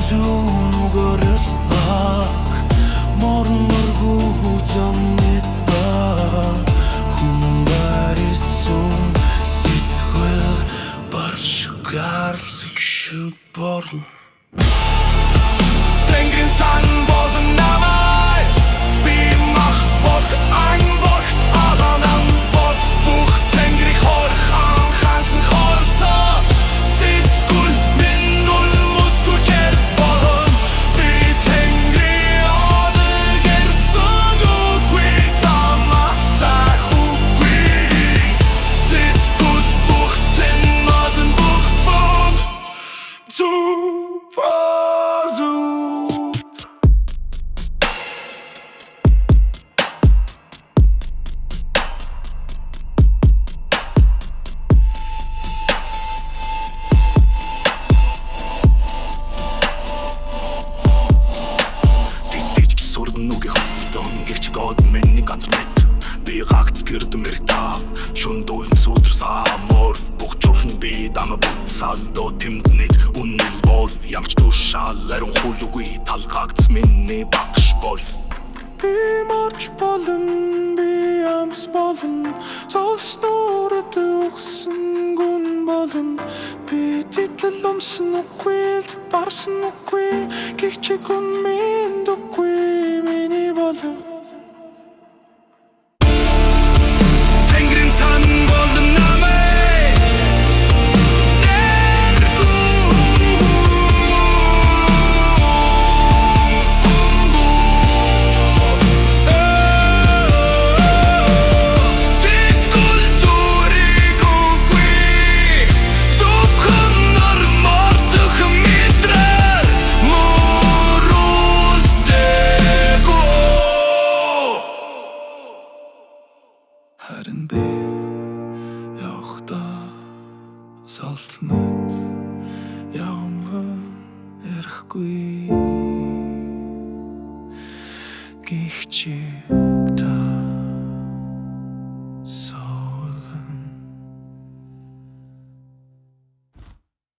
зүүн угорл баг морморгүй замнит баг хүмбариsun сэтгэл баршгаарлыг шүд борн Тэнгэрийн сан болон намай би мах болох ан болох аланан бол бүх тэнгэрийг хорох анхаансан хорсоо сэтгүүл минь улмузгүй кэр болон би тэнгэрийн одог ирсэн үгүй тамасах үгүй сэтгүүл бүх тэн модон бүх фонд God миний газар мэт би гагц гэрдмэр тав шундуул сүдэр самор бүх чухны би дама буцалдо тэмднэт үнэл бол ямч тушаалэрэн хулугүй талгагц миний багш бол би марч болон би амс болон солснорд өгсөн гүн болон би титэл өмсөн үгүй барсан үгүй гихчиг хүн минь үгүй миний болон Харин би явахдаа солсмот явман ярихгүй гихчи